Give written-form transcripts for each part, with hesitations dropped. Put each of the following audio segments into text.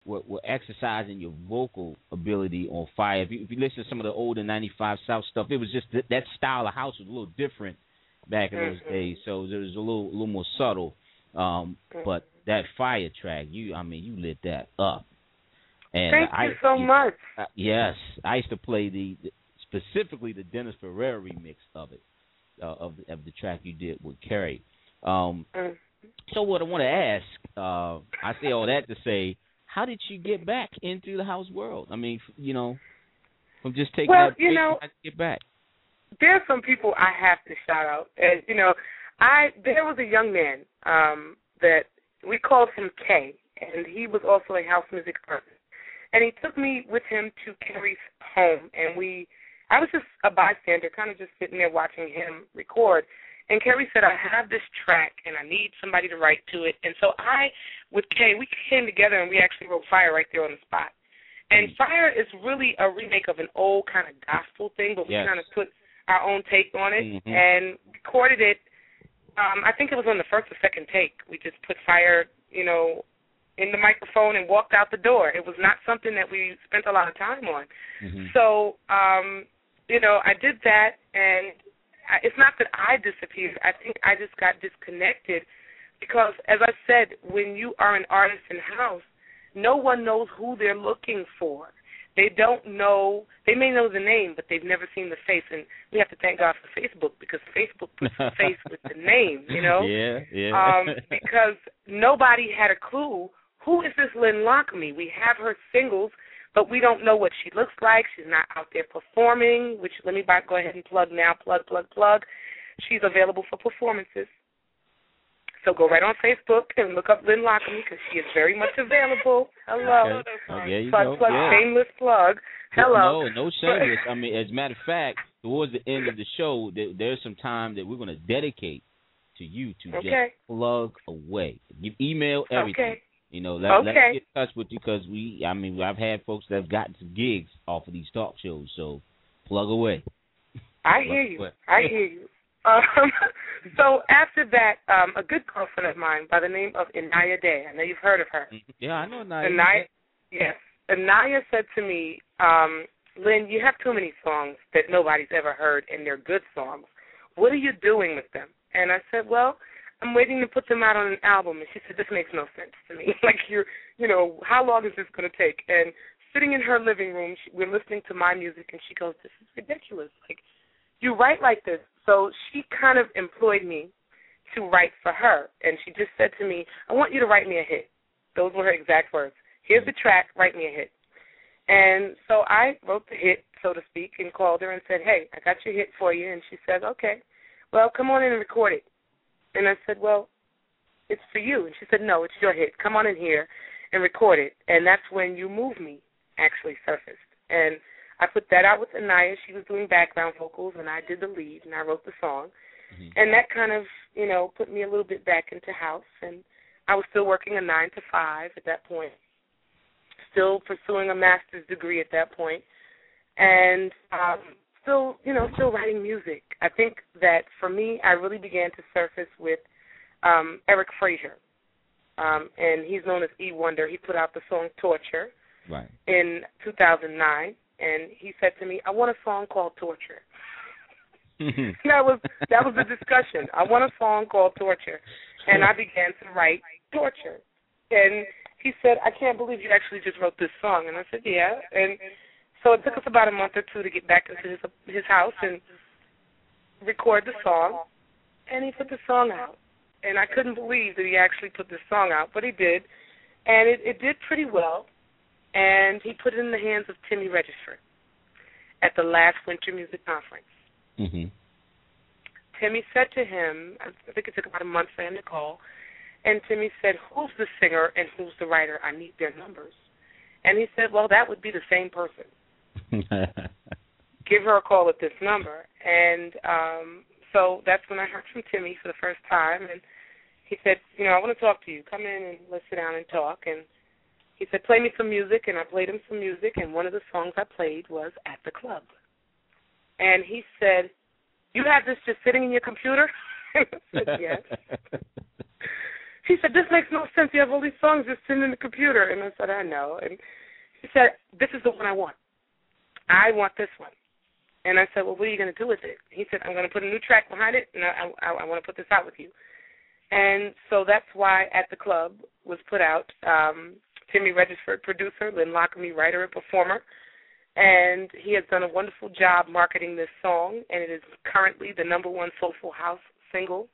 were exercising your vocal ability on fire. If you listen to some of the older 95 South stuff, it was just that style of house was a little different back in those days. So it was a little more subtle. But that fire track, you lit that up. And Thank you so much. Yes, I used to play specifically the Dennis Ferrer remix of it, of the track you did with Carrie. So what I want to ask, I say all that to say, how did you get back into the house world? I mean, from just taking that break, how did you get back? There's some people I have to shout out. And, there was a young man that we called him K, and he was also a house music artist. And he took me with him to Carrie's home, and I was just a bystander, kind of just sitting there watching him record. And Carrie said, I have this track, and I need somebody to write to it. And so with Kay, we came together, and we actually wrote Fire right there on the spot. And Fire is really a remake of an old kind of gospel thing, but we kind of put our own take on it and recorded it. I think it was on the first or second take. We just put Fire, in the microphone and walked out the door. It was not something that we spent a lot of time on. So, I did that, and it's not that I disappeared. I think I just got disconnected because, as I said, when you are an artist in house, no one knows who they're looking for. They don't know. They may know the name, but they've never seen the face. And we have to thank God for Facebook, because Facebook puts the face with the name, Yeah. Because nobody had a clue. Who is this Lynn Lockamy? We have her singles, but we don't know what she looks like. She's not out there performing, which let me go ahead and plug now. Plug. She's available for performances. So go right on Facebook and look up Lynn Lockamy, because she is very much available. Hello. Okay. There you plug, go. shameless plug. Hello. No shameless. I mean, as a matter of fact, towards the end of the show, there's some time that we're going to dedicate to you to just plug away. You email everything. Okay. Let's get in touch with you, because I've had folks that have gotten some gigs off of these talk shows, so plug away. I hear you. So after that, a good girlfriend of mine by the name of Inaya Day, I know you've heard of her. Yeah, I know Inaya. Yes. Inaya said to me, Lynn, you have too many songs that nobody's ever heard, and they're good songs. What are you doing with them? And I said, well, I'm waiting to put them out on an album. And she said, this makes no sense to me. Like, how long is this going to take? And sitting in her living room, we're listening to my music, and she goes, this is ridiculous. Like, you write like this. So she kind of employed me to write for her. And she just said to me, I want you to write me a hit. Those were her exact words. Here's the track, write me a hit. And so I wrote the hit, so to speak, and called her and said, hey, I got your hit for you. And she said, okay, well, come on in and record it. And I said, well, it's for you. And she said, no, it's your hit. Come on in here and record it. And that's when You Move Me actually surfaced. And I put that out with Inaya. She was doing background vocals, and I did the lead, and I wrote the song. And that kind of, put me a little bit back into house. And I was still working a 9 to 5 at that point, still pursuing a master's degree at that point, and still writing music. I think that for me, I really began to surface with Eric Frazier, and he's known as E Wonder. He put out the song Torture in 2009, and he said to me, I want a song called Torture. That was the discussion. I want a song called Torture, and I began to write Torture. And he said, I can't believe you actually just wrote this song. And I said, yeah. And so it took us about a month or two to get back into his house and record the song, and he put the song out. And I couldn't believe that he actually put this song out, but he did. And it did pretty well, and he put it in the hands of Timmy Registry at the last Winter Music Conference. Timmy said to him, I think it took about a month for him to call, and Timmy said, who's the singer and who's the writer? I need their numbers. And he said, well, that would be the same person. Give her a call at this number. And so that's when I heard from Timmy for the first time. And he said, I want to talk to you. Come in and let's sit down and talk. And he said, play me some music. And I played him some music. And one of the songs I played was At the Club. And he said, you have this just sitting in your computer? I said, yes. He said, this makes no sense. You have all these songs just sitting in the computer. And I said, I know. And he said, this is the one I want. I want this one. And I said, well, what are you going to do with it? He said, I'm going to put a new track behind it, and I want to put this out with you. And so that's why At the Club was put out. Timmy registered producer, Lynn Lockamy, writer and performer. And he has done a wonderful job marketing this song, and it is currently the #1 soulful house single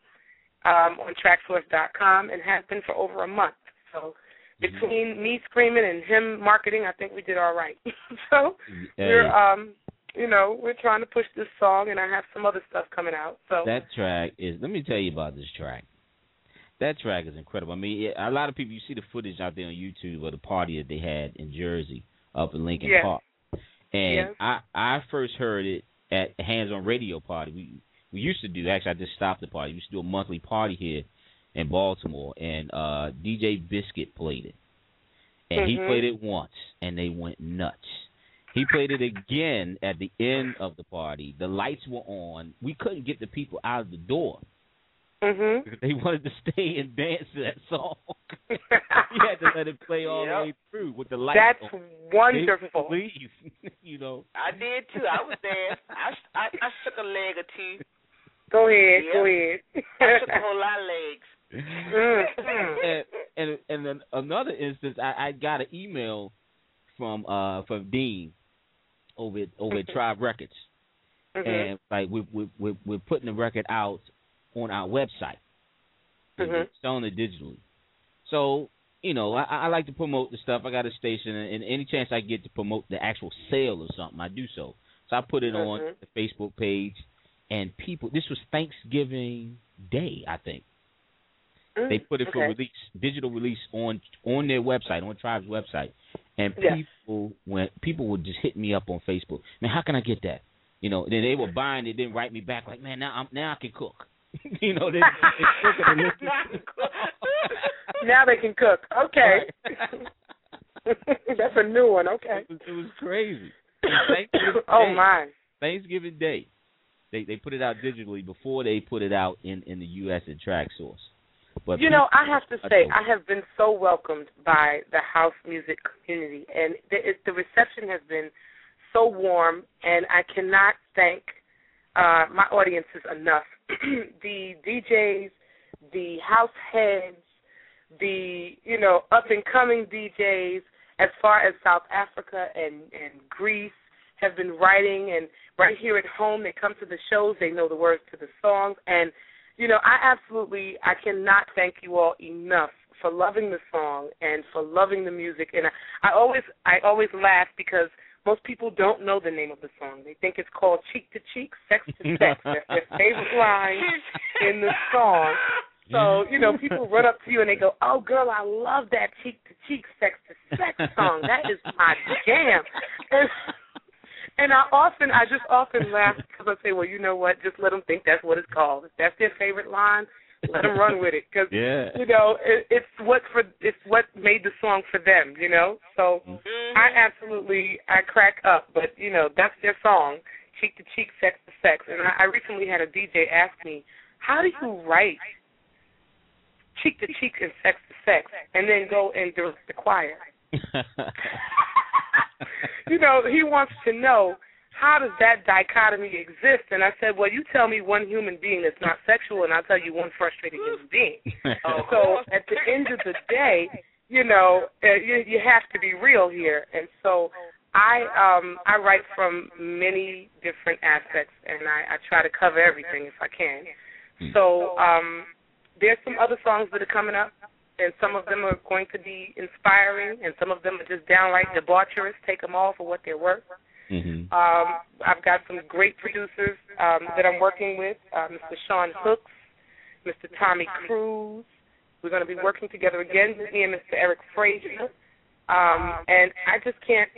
on Tracksource.com and has been for over a month. So between me screaming and him marketing, I think we did all right. So we're trying to push this song, and I have some other stuff coming out. So that track is, let me tell you about this track. That track is incredible. I mean, a lot of people, you see the footage out there on YouTube of the party that they had in Jersey up in Lincoln Park. And I first heard it at Handz on Radio party. We used to do, actually I just stopped the party. We used to do a monthly party here in Baltimore, and DJ Biscuit played it. And he played it once, and they went nuts. He played it again at the end of the party. The lights were on. We couldn't get the people out of the door. Because they wanted to stay and dance to that song. He had to let it play all the way through with the lights on. That's wonderful. Leave, you know. I did too. I was there. I shook a leg or two. Go ahead. Go ahead. I shook a whole lot of legs. and then another instance, I got an email from Dean over at Tribe Records, and like we're putting the record out on our website, selling it digitally. So, you know, I like to promote the stuff. I got a station, and any chance I get to promote the actual sale of something, I do so. So I put it on the Facebook page, and people, this was Thanksgiving Day, I think. They put it for release, digital release on their website, on Tribe's website, and people would just hit me up on Facebook. Man, how can I get that? You know, then they were buying it, then write me back like, man, now I can cook. You know, they now they can cook. Okay. That's a new one. Okay. It was crazy. My. Thanksgiving Day. They put it out digitally before they put it out in the U.S. at Tracksource. But you know, I have to say, I have been so welcomed by the house music community, and the reception has been so warm, and I cannot thank my audiences enough. The DJs, the house heads, the, up-and-coming DJs as far as South Africa and Greece have been writing, and right here at home they come to the shows, they know the words to the songs, and, I cannot thank you all enough for loving the song and for loving the music. And I always laugh because most people don't know the name of the song. They think it's called Cheek to Cheek, Sex to Sex. That's their favorite line in the song. So, people run up to you and they go, oh, girl, I love that Cheek to Cheek, Sex to Sex song. That is my jam. And I just often laugh because I say, well, you know what? Just let them think that's what it's called. If that's their favorite line, let them run with it. Because, it's what made the song for them, So I crack up. But, that's their song, Cheek to Cheek, Sex to Sex. And I recently had a DJ ask me, how do you write Cheek to Cheek and Sex to Sex and then go and direct the choir? He wants to know, how does that dichotomy exist? And I said, well, you tell me one human being that's not sexual, and I'll tell you one frustrated human being. So at the end of the day, you have to be real here. And so I write from many different aspects, and I try to cover everything if I can. So there's some other songs that are coming up, and some of them are going to be inspiring, and some of them are just downright debaucherous. Take them all for what they're worth. I've got some great producers that I'm working with, Mr. Sean Hooks, Mr. Tommy Cruz. We're going to be working together again, me and Mr. Eric Frazier. And I just can't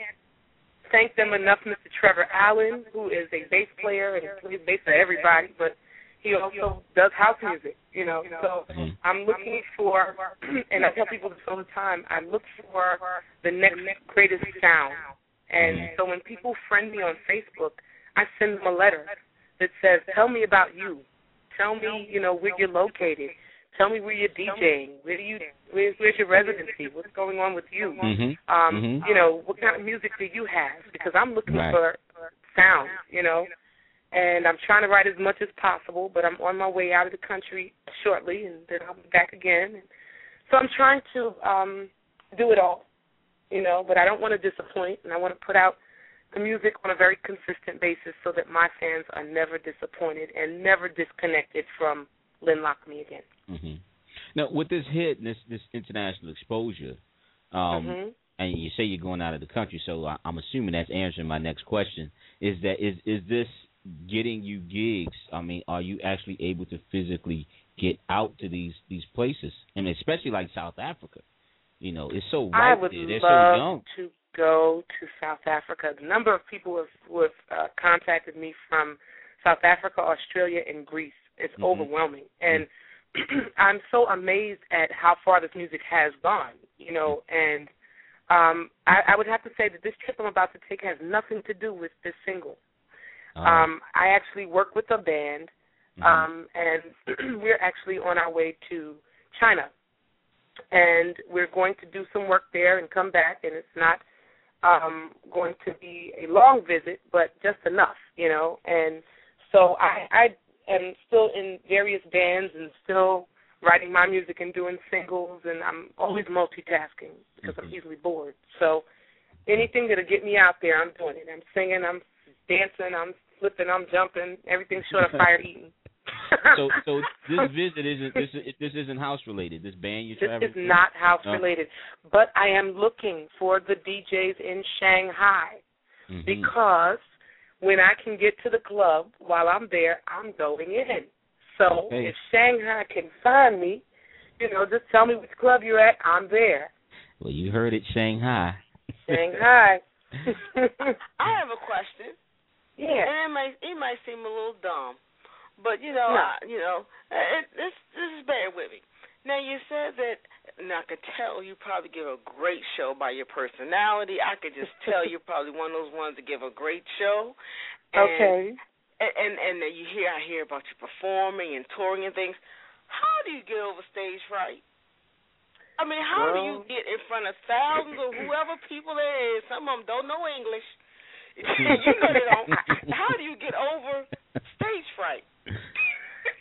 thank them enough. Mr. Trevor Allen, who is a bass player and plays bass for everybody, but he also does house music, So I'm looking for, and I tell people this all the time, I look for the next greatest sound. And so when people friend me on Facebook, I send them a letter that says, tell me about you. Tell me, where you're located. Tell me where you're DJing. Where's your residency? What's going on with you? You know, what kind of music do you have? Because I'm looking for sound, you know. And I'm trying to write as much as possible, but I'm on my way out of the country shortly, and then I'll be back again. So I'm trying to do it all, you know, but I don't want to disappoint, and I want to put out the music on a very consistent basis so that my fans are never disappointed and never disconnected from Lynn Lockamy again. Mm-hmm. Now, with this hit and this international exposure, and you say you're going out of the country, so I'm assuming that's answering my next question, is this getting you gigs? I mean, are you actually able to physically get out to these places? And especially like South Africa. You know, it's so right there. They're so young. To go to South Africa. The number of people who have contacted me from South Africa, Australia, and Greece is overwhelming. And I'm so amazed at how far this music has gone, you know, and I would have to say that this trip I'm about to take has nothing to do with this single. I actually work with a band, and we're actually on our way to China. And we're going to do some work there and come back, and it's not going to be a long visit, but just enough, you know. And so I am still in various bands and still writing my music and doing singles, and I'm always multitasking because I'm easily bored. So anything that'll get me out there, I'm doing it. I'm singing, I'm dancing, I'm flipping, I'm jumping, everything short of fire eating. So this visit isn't house related. This band you're traveling. This is not house related, but I am looking for the DJs in Shanghai because when I can get to the club while I'm there, I'm going in. So if Shanghai can find me, you know, just tell me which club you're at. I'm there. Well, you heard it, Shanghai. Shanghai. I have a question. Yeah. And it might seem a little dumb. But, you know, this is bad with me. Now, you said that, and I could tell you probably give a great show by your personality. I could just tell you're probably one of those ones that give a great show. And, And I hear about you performing and touring and things. How do you get over stage fright? I mean, how do you get in front of thousands of whoever people there is? Some of them don't know English. You know they don't. How do you get over stage fright?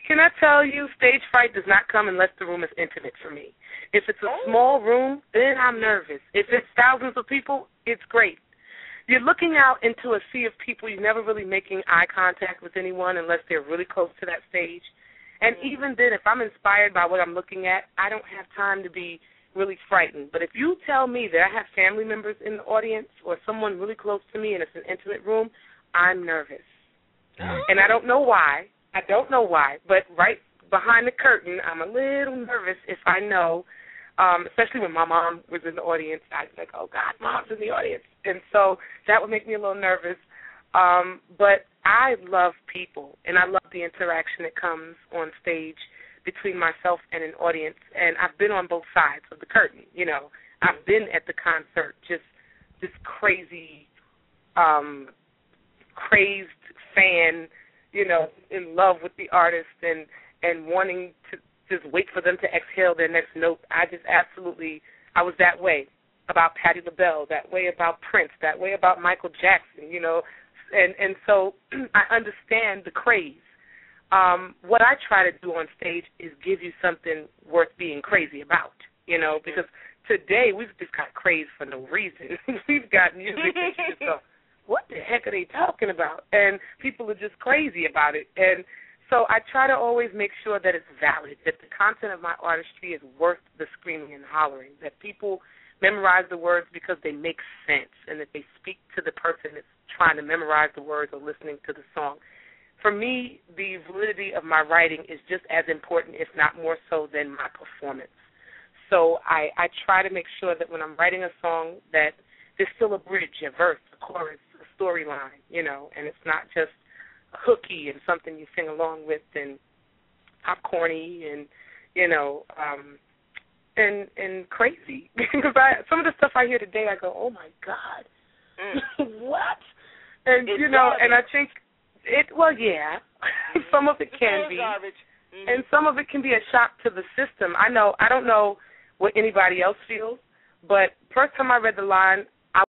Can I tell you, stage fright does not come unless the room is intimate for me. If it's a small room, then I'm nervous. If it's thousands of people, it's great. You're looking out into a sea of people. You're never really making eye contact with anyone unless they're really close to that stage. And even then, if I'm inspired by what I'm looking at, I don't have time to be really frightened. But if you tell me that I have family members in the audience or someone really close to me and it's an intimate room, I'm nervous. And I don't know why. But right behind the curtain, I'm a little nervous if I know, especially when my mom was in the audience. I'd be like, oh, God, Mom's in the audience. And so that would make me a little nervous. But I love people, and I love the interaction that comes on stage between myself and an audience. And I've been on both sides of the curtain, you know. I've been at the concert, just this crazy, crazed fan, you know, in love with the artist and wanting to just wait for them to exhale their next note. I was that way about Patti LaBelle, that way about Prince, that way about Michael Jackson, you know. And so I understand the craze. What I try to do on stage is give you something worth being crazy about, you know, because today we've just got craze for no reason. We've got music that you just go, what the heck are they talking about? And people are just crazy about it. And so I try to always make sure that it's valid, that the content of my artistry is worth the screaming and hollering, that people memorize the words because they make sense and that they speak to the person that's trying to memorize the words or listening to the song. For me, the validity of my writing is just as important, if not more so, than my performance. So I try to make sure that when I'm writing a song that there's still a bridge, a verse, a chorus, a storyline, you know, and it's not just hooky and something you sing along with and popcorny and, you know, and crazy. Because some of the stuff I hear today, I go, oh, my God, what? And, it's you know, garbage. and I think it, well, yeah, some of it can be. Garbage. And some of it can be a shock to the system. I don't know what anybody else feels, but first time I read the line,